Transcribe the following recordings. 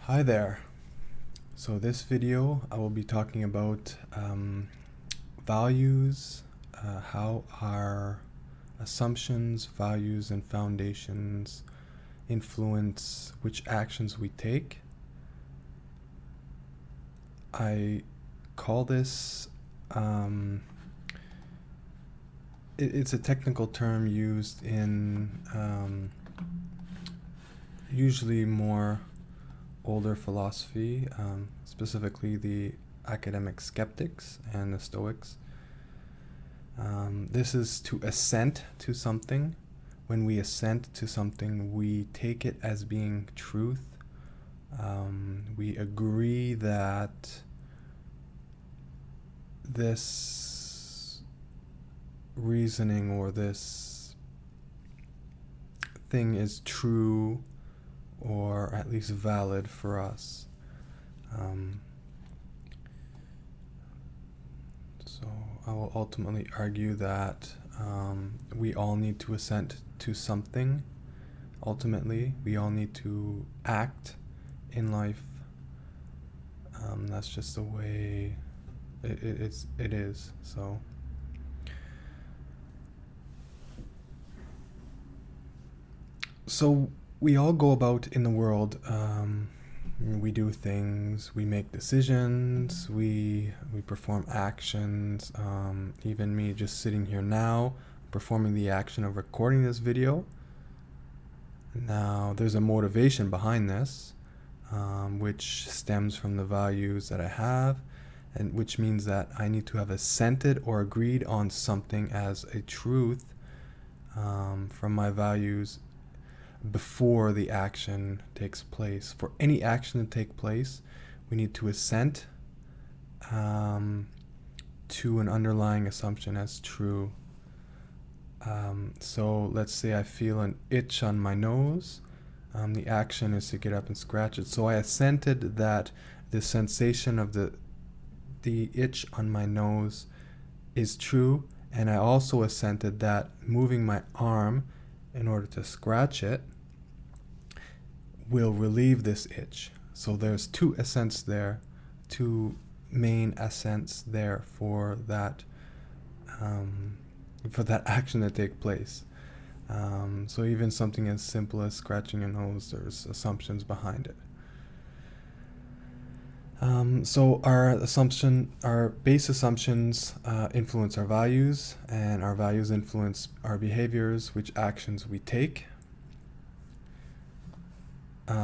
Hi there. So this video I will be talking about values, how our assumptions, values, and foundations influence which actions we take. I call this, it's a technical term used in usually more older philosophy, specifically the academic skeptics and the Stoics. This is to assent to something. When we assent to something, we take it as being truth. We agree that this reasoning or this thing is true or at least valid for us. So I will ultimately argue that we all need to assent to something. Ultimately, we all need to act in life. That's just the way it is. So we all go about in the world. We do things, we make decisions, we perform actions. Even me just sitting here now, performing the action of recording this video. Now, there's a motivation behind this, which stems from the values that I have, and which means that I need to have assented or agreed on something as a truth from my values before the action takes place. For any action to take place, we need to assent to an underlying assumption as true. So let's say I feel an itch on my nose. The action is to get up and scratch it. So I assented that the sensation of the itch on my nose is true, and I also assented that moving my arm in order to scratch it will relieve this itch. So there's two assents there, two main assents there for that action to take place. So even something as simple as scratching your nose, there's assumptions behind it. So our base assumptions influence our values, and our values influence our behaviors, which actions we take.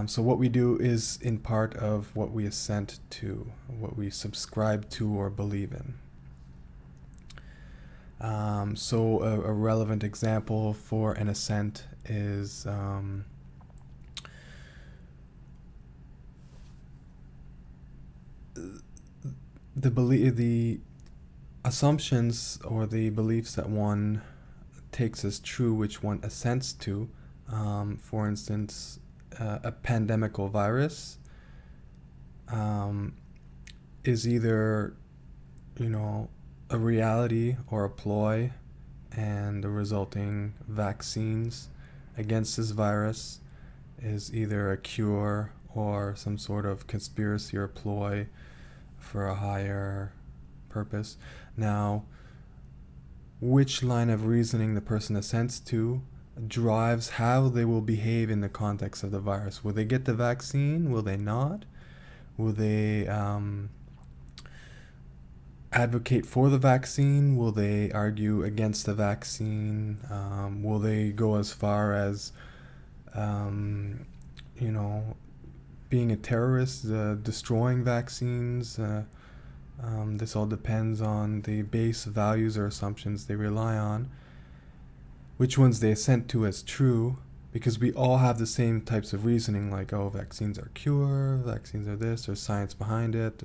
So what we do is in part of what we assent to, what we subscribe to or believe in. So a relevant example for an assent is the assumptions or the beliefs that one takes as true, which one assents to. For instance, a pandemical virus is either, a reality or a ploy, and the resulting vaccines against this virus is either a cure or some sort of conspiracy or ploy for a higher purpose. Now, which line of reasoning the person assents to drives how they will behave in the context of the virus. Will they get the vaccine? Will they not? Will they advocate for the vaccine? Will they argue against the vaccine? Will they go as far as, being a terrorist, destroying vaccines? This all depends on the base values or assumptions they rely on, which ones they assent to as true, because we all have the same types of reasoning, like, oh, vaccines are cure, vaccines are this, there's science behind it,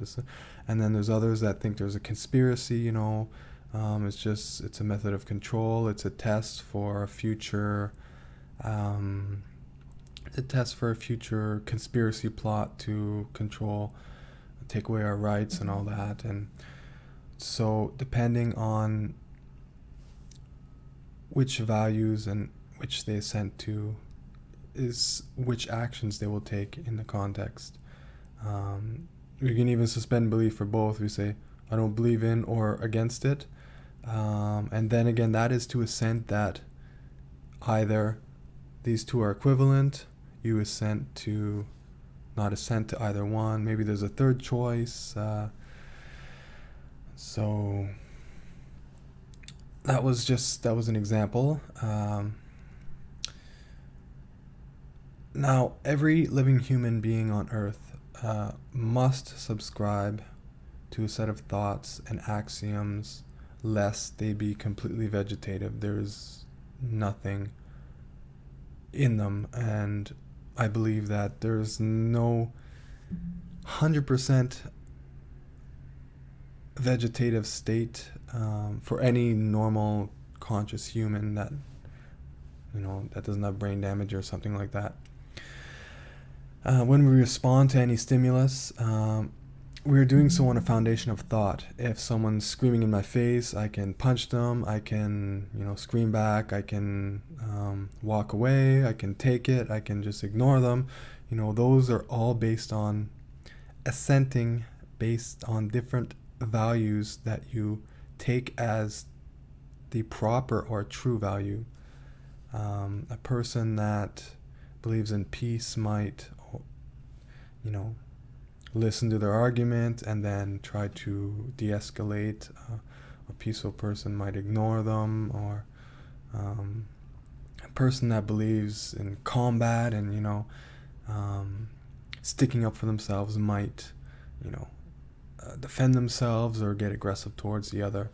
and then there's others that think there's a conspiracy, it's a method of control, it's a test for a future, conspiracy plot to control, take away our rights and all that. And so depending on which values and which they assent to is which actions they will take in the context. We can even suspend belief for both. We say, I don't believe in or against it. And then again, that is to assent that either these two are equivalent, you assent to not assent to either one. Maybe there's a third choice. So that was an example. Now, every living human being on earth must subscribe to a set of thoughts and axioms, lest they be completely vegetative. There's nothing in them, and I believe that there's no 100% vegetative state for any normal conscious human that doesn't have brain damage or something like that. When we respond to any stimulus, we're doing so on a foundation of thought. If someone's screaming in my face, I can punch them, I can, scream back, I can walk away, I can take it, I can just ignore them. Those are all based on assenting, based on different values that you take as the proper or true value. A person that believes in peace might, listen to their argument and then try to de-escalate. A peaceful person might ignore them, or a person that believes in combat and sticking up for themselves might defend themselves or get aggressive towards the other,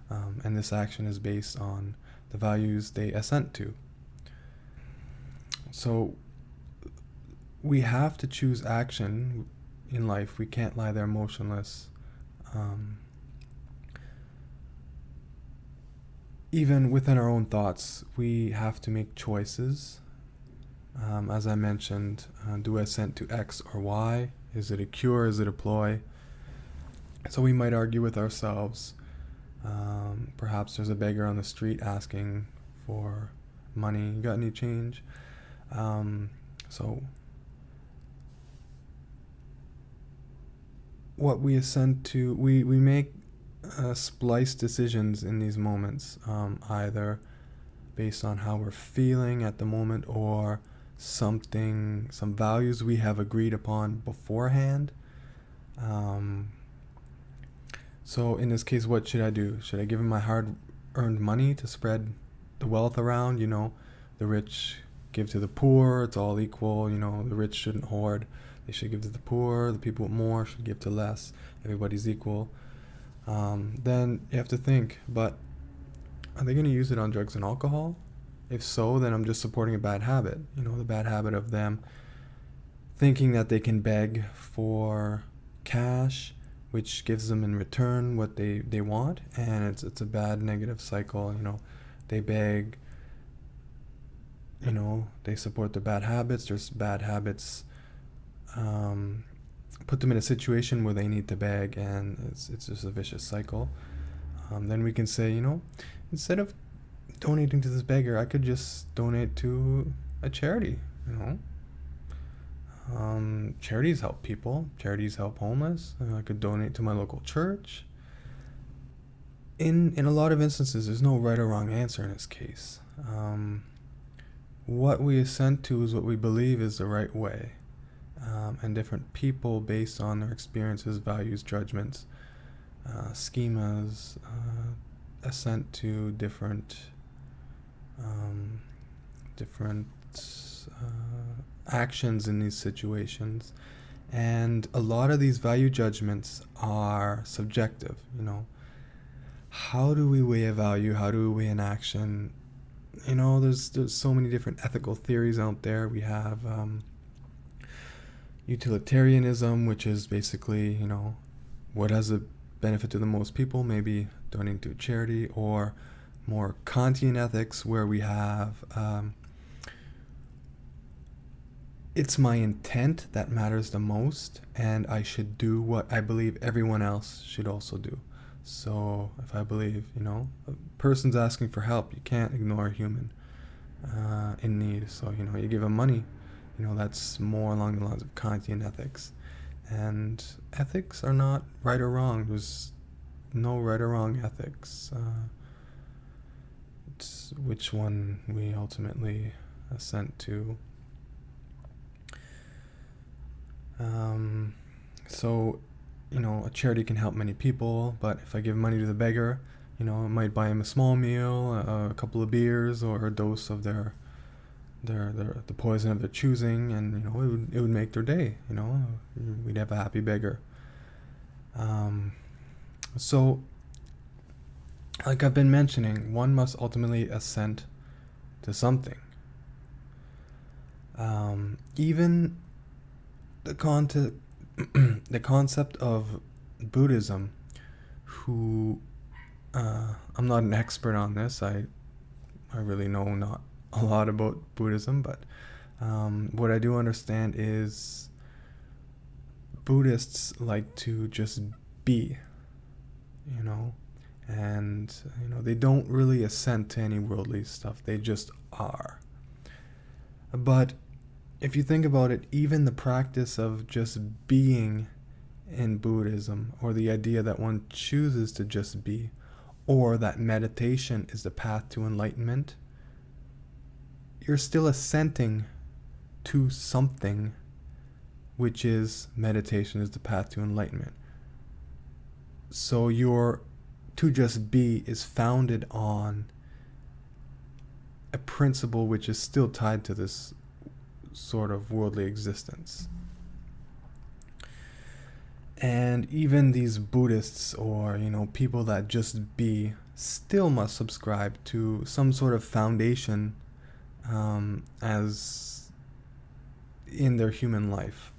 and this action is based on the values they assent to. So we have to choose action in life. We can't lie there motionless. Even within our own thoughts, we have to make choices. As I mentioned, do I assent to X or Y? Is it a cure? Is it a ploy? So we might argue with ourselves. Perhaps there's a beggar on the street asking for money. You got any change? So what we assent to, we make spliced decisions in these moments, either based on how we're feeling at the moment or some values we have agreed upon beforehand. So in this case, what should I do? Should I give him my hard-earned money to spread the wealth around? The rich give to the poor. It's all equal. The rich shouldn't hoard. They should give to the poor. The people with more should give to less. Everybody's equal. Then you have to think, but are they going to use it on drugs and alcohol? If so, then I'm just supporting a bad habit. The bad habit of them thinking that they can beg for cash, which gives them in return what they want, and it's a bad negative cycle. They beg, they support the bad habits. There's bad habits put them in a situation where they need to beg, and it's just a vicious cycle. Then we can say, instead of donating to this beggar, I could just donate to a charity. Charities help people. Charities help homeless. I could donate to my local church. In a lot of instances, there's no right or wrong answer in this case. What we assent to is what we believe is the right way. And different people, based on their experiences, values, judgments, schemas, assent to different actions in these situations. And a lot of these value judgments are subjective. How do we weigh a value? How do we weigh an action? There's so many different ethical theories out there. We have utilitarianism, which is basically, what has a benefit to the most people, maybe donating to a charity, or more Kantian ethics, where we have it's my intent that matters the most, and I should do what I believe everyone else should also do. So if I believe, a person's asking for help, you can't ignore a human in need. So, you give them money. That's more along the lines of Kantian ethics. And ethics are not right or wrong. There's no right or wrong ethics. It's which one we ultimately assent to. So, a charity can help many people, but if I give money to the beggar, it might buy him a small meal, a couple of beers, or a dose of the poison of their choosing, and it would make their day. We'd have a happy beggar. So, like I've been mentioning, one must ultimately assent to something. Even the concept of Buddhism, who I'm not an expert on this. I really know not a lot about Buddhism, but what I do understand is Buddhists like to just be, and they don't really assent to any worldly stuff. They just are. But if you think about it, even the practice of just being in Buddhism, or the idea that one chooses to just be, or that meditation is the path to enlightenment, you're still assenting to something, which is meditation is the path to enlightenment. So your to just be is founded on a principle which is still tied to this sort of worldly existence. And even these Buddhists, or people that just be, still must subscribe to some sort of foundation as in their human life.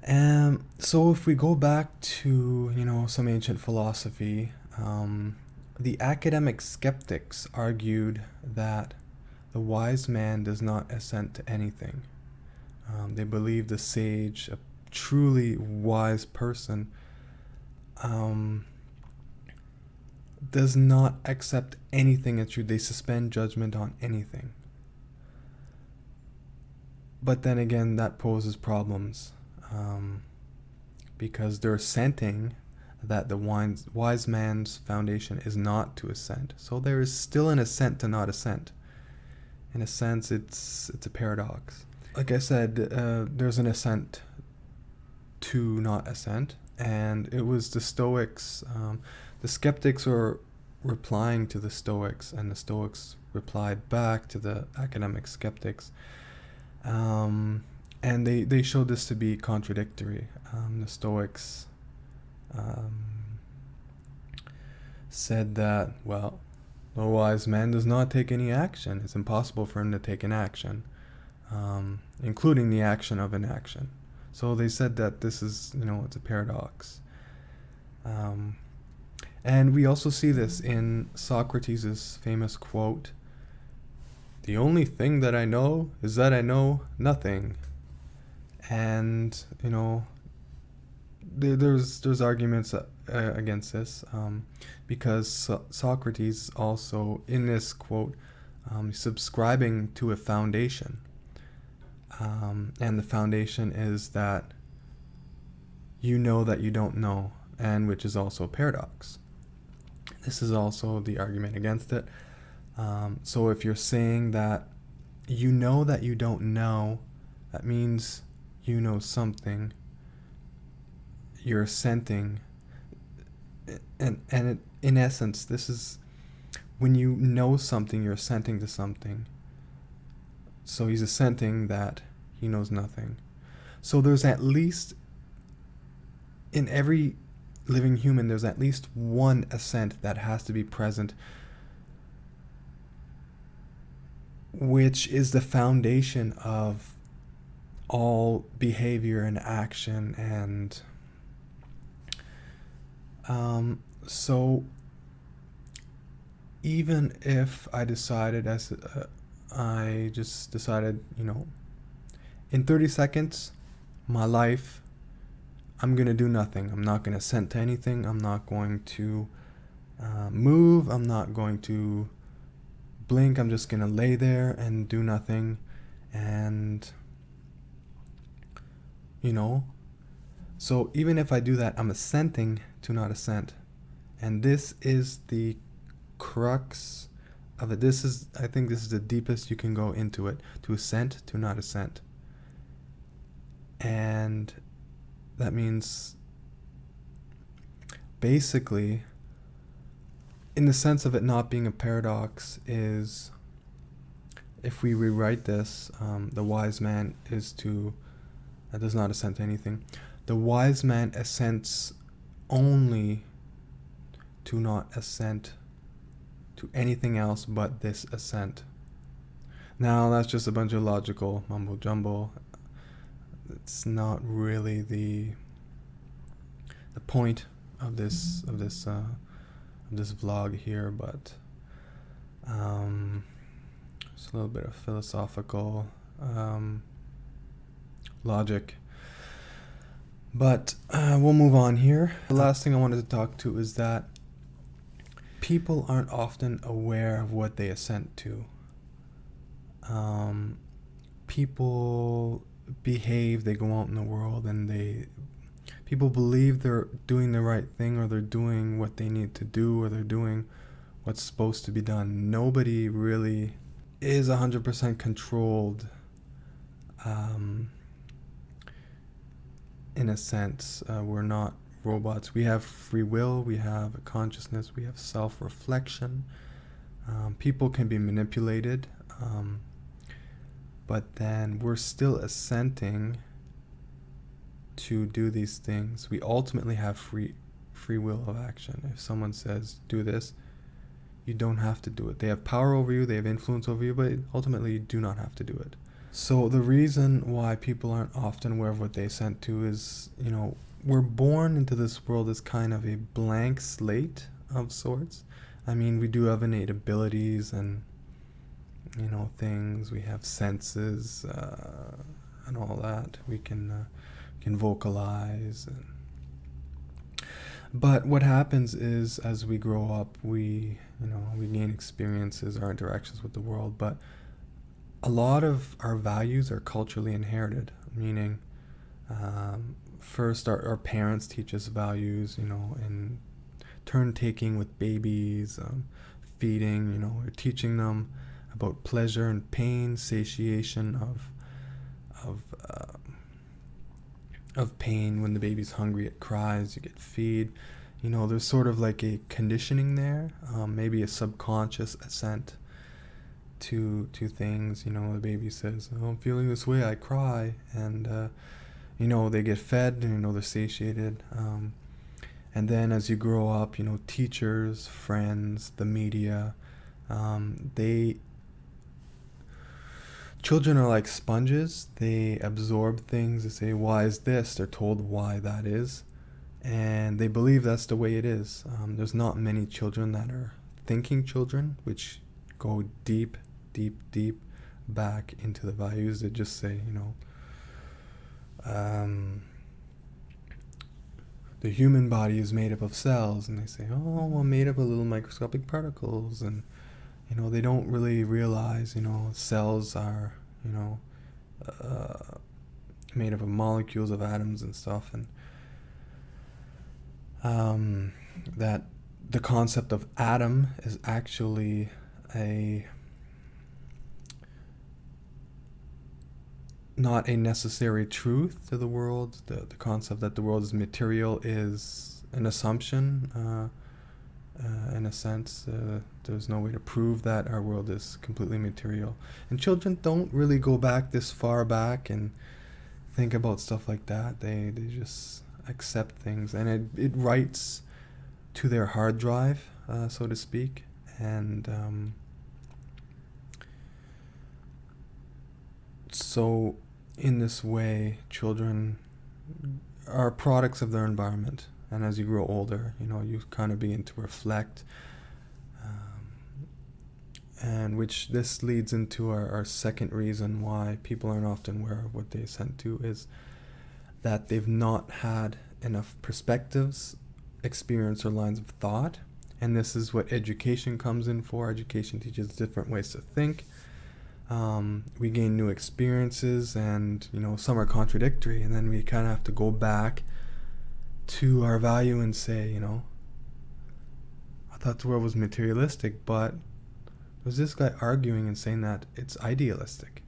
And so if we go back to some ancient philosophy, the academic skeptics argued that the wise man does not assent to anything. They believe the sage, a truly wise person, does not accept anything as true. They suspend judgment on anything. But then again, that poses problems, because they're assenting that the wise man's foundation is not to assent. So there is still an assent to not assent. In a sense, it's a paradox. Like I said, there's an assent to not assent, and it was the Stoics. The skeptics were replying to the Stoics, and the Stoics replied back to the academic skeptics. And they showed this to be contradictory. The Stoics said that, well, the wise man does not take any action. It's impossible for him to take an action, including the action of an action. So they said that this is, it's a paradox. And we also see this in Socrates' famous quote, "The only thing that I know is that I know nothing." And, there's arguments against this, because Socrates also, in this quote, subscribing to a foundation. And the foundation is that you know that you don't know, and which is also a paradox. This is also the argument against it. So if you're saying that you know that you don't know, that means you know something. You're assenting. And in essence, this is when you know something, you're assenting to something. So he's assenting that he knows nothing. So there's at least, in every living human, there's at least one assent that has to be present, which is the foundation of all behavior and action. And so even if I decided, I just decided, in 30 seconds, my life, I'm going to do nothing. I'm not going to assent to anything. I'm not going to move. I'm not going to blink. I'm just going to lay there and do nothing. And you know? So even if I do that, I'm assenting to not assent. And this is the crux of it. I think this is the deepest you can go into it. To assent to not assent. And that means basically, in the sense of it not being a paradox, is if we rewrite this, the wise man does not assent to anything. The wise man assents only to not assent to anything else but this assent. Now, that's just a bunch of logical mumbo jumbo. It's not really the point of this vlog here, but it's a little bit of philosophical logic. But we'll move on here. The last thing I wanted to talk to is that people aren't often aware of what they assent to. People behave, they go out in the world, and people believe they're doing the right thing, or they're doing what they need to do, or they're doing what's supposed to be done. Nobody really is 100% controlled, in a sense. We're not robots. We have free will, we have a consciousness, we have self-reflection. People can be manipulated, but then we're still assenting to do these things. We ultimately have free will of action. If someone says, do this, you don't have to do it. They have power over you, they have influence over you, but ultimately you do not have to do it. So the reason why people aren't often aware of what they assent to is, we're born into this world as kind of a blank slate of sorts. I mean, we do have innate abilities and, things. We have senses and all that. We can vocalize. But what happens is, as we grow up, we gain experiences, our interactions with the world. But a lot of our values are culturally inherited, meaning first our parents teach us values, in turn taking with babies, feeding, we're teaching them about pleasure and pain, satiation of pain. When the baby's hungry, it cries, you get feed. There's sort of like a conditioning there, maybe a subconscious assent to things. The baby says, oh, I'm feeling this way, I cry, and they get fed, and they're satiated, and then as you grow up, teachers, friends, the media, children are like sponges. They absorb things. They say, why is this? They're told why that is, and they believe that's the way it is. There's not many children that are thinking children, which go deep back into the values. That just say, the human body is made up of cells, and they say, oh, I'm made up of little microscopic particles, and they don't really realize, cells are, made up of molecules, of atoms and stuff, and that the concept of atom is actually not a necessary truth to the world. The concept that the world is material is an assumption, in a sense. There's no way to prove that our world is completely material. And children don't really go back this far back and think about stuff like that. They just accept things, and it writes to their hard drive, so to speak. And so in this way, children are products of their environment. And as you grow older, you kind of begin to reflect, and which this leads into our second reason why people aren't often aware of what they assent to, is that they've not had enough perspectives, experience, or lines of thought. And this is what education comes in for. Education teaches different ways to think. We gain new experiences, and some are contradictory, and then we kind of have to go back to our value and say, I thought the world was materialistic, but there's this guy arguing and saying that it's idealistic.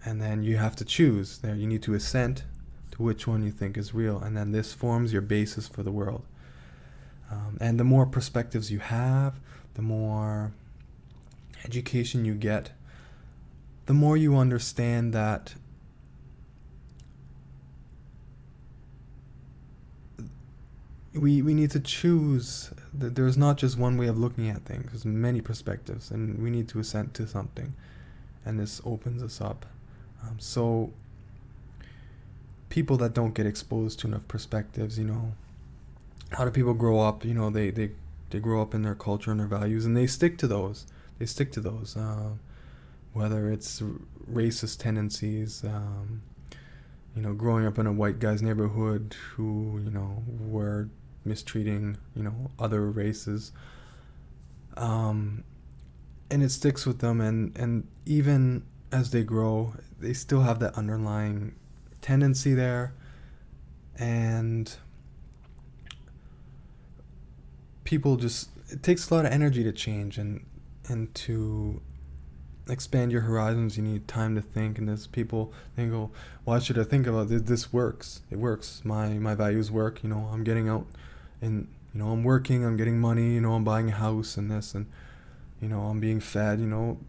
And then you have to choose. There, you need to assent to which one you think is real, and then this forms your basis for the world. And the more perspectives you have, the more education you get, the more you understand that we need to choose. That there's not just one way of looking at things. There's many perspectives, and we need to assent to something. And this opens us up. So people that don't get exposed to enough perspectives, how do people grow up? They grow up in their culture and their values, and they stick to those. Whether it's racist tendencies, growing up in a white guy's neighborhood who, were mistreating, other races. And it sticks with them, and even as they grow, they still have that underlying tendency there. And people it takes a lot of energy to change, and to expand your horizons. You need time to think, and there's people, they go, why should I think about this? This works. It works. My values work. I'm getting out, and I'm working, I'm getting money, I'm buying a house and this, and I'm being fed.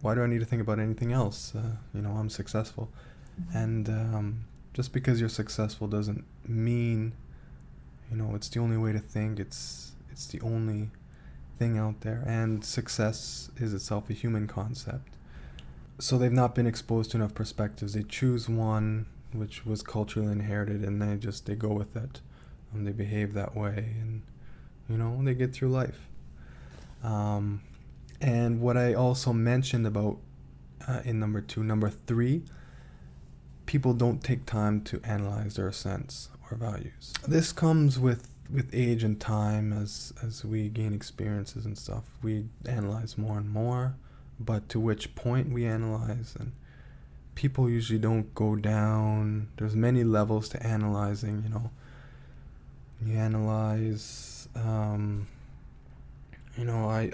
Why do I need to think about anything else? I'm successful. And just because you're successful doesn't mean it's the only way to think. It's the only thing out there, and success is itself a human concept. So they've not been exposed to enough perspectives. They choose one which was culturally inherited, and they go with it, and they behave that way, and they get through life. And what I also mentioned about in number 2, number 3, people don't take time to analyze their sense or values. This comes with age and time. As we gain experiences and stuff, we analyze more and more, but to which point we analyze. And people usually don't go down. There's many levels to analyzing. You analyze, I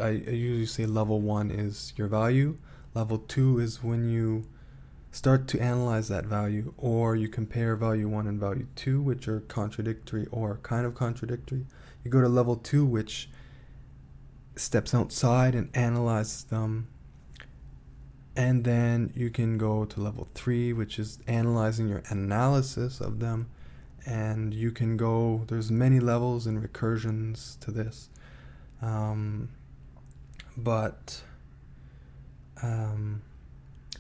usually say level 1 is your value. Level 2 is when you start to analyze that value, or you compare value 1 and value 2, which are contradictory or kind of contradictory. You go to level 2, which steps outside and analyzes them. And then you can go to level 3, which is analyzing your analysis of them. And you can go, there's many levels and recursions to this. But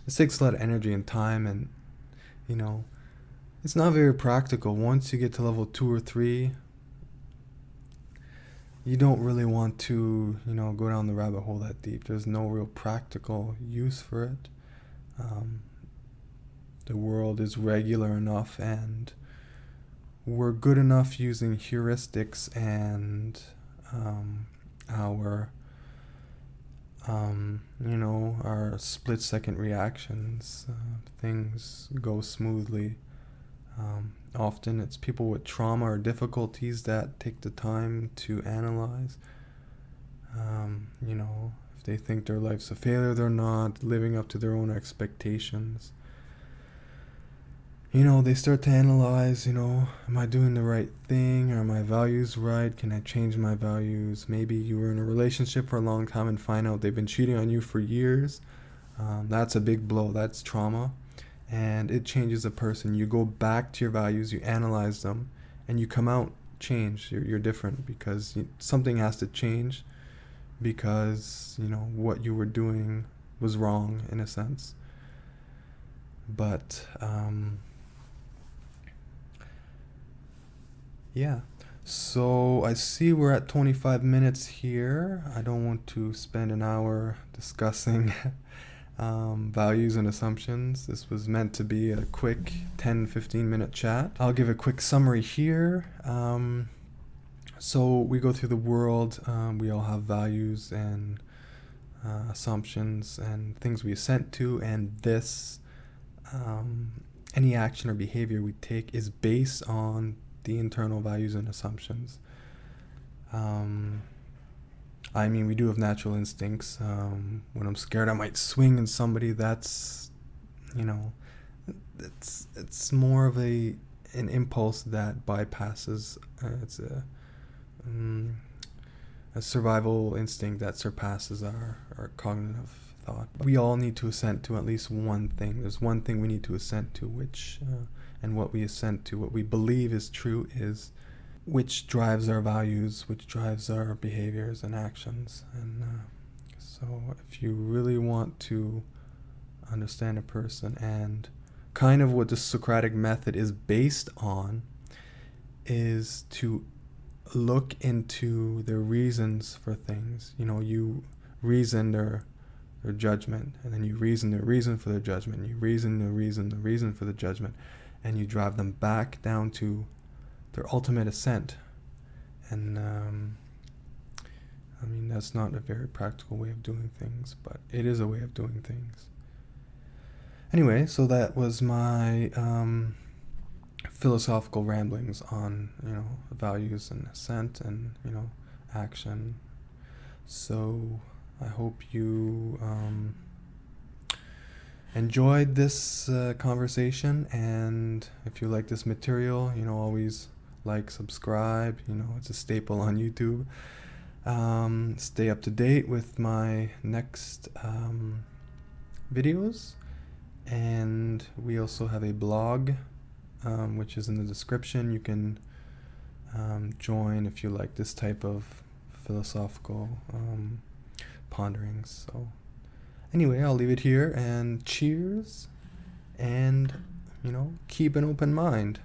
it takes a lot of energy and time, and it's not very practical. Once you get to level 2 or 3, you don't really want to go down the rabbit hole that deep. There's no real practical use for it. The world is regular enough, and we're good enough using heuristics and our split-second reactions. Things go smoothly. Often it's people with trauma or difficulties that take the time to analyze. If they think their life's a failure, they're not living up to their own expectations. They start to analyze, am I doing the right thing? Are my values right? Can I change my values? Maybe you were in a relationship for a long time and find out they've been cheating on you for years. That's a big blow. That's trauma. And it changes a person. You go back to your values, you analyze them, and you come out changed. You're different, because something has to change, because, what you were doing was wrong in a sense. But, yeah, so I see we're at 25 minutes here. I don't want to spend an hour discussing values and assumptions. This was meant to be a quick 10-15 minute chat. I'll give a quick summary here. So we go through the world. We all have values, and assumptions and things we assent to, and this, any action or behavior we take is based on the internal values and assumptions. I mean, we do have natural instincts. When I'm scared, I might swing at somebody. That's, it's more of an impulse that bypasses. It's a survival instinct that surpasses our cognitive thought. We all need to assent to at least one thing. There's one thing we need to assent to, which, and what we assent to, what we believe is true, is which drives our values, which drives our behaviors and actions. And so if you really want to understand a person, and kind of what the Socratic method is based on, is to look into the reasons for things. You reason their judgment, and then you reason their reason for their judgment. You reason the reason for the judgment, and you drive them back down to their ultimate assent. And I mean, that's not a very practical way of doing things, but it is a way of doing things. Anyway, so that was my philosophical ramblings on, values and assent and, action. So I hope you enjoyed this conversation, and if you like this material, always like, subscribe. It's a staple on YouTube. Stay up to date with my next videos, and we also have a blog, which is in the description. You can join if you like this type of philosophical ponderings. So anyway, I'll leave it here, and cheers, and keep an open mind.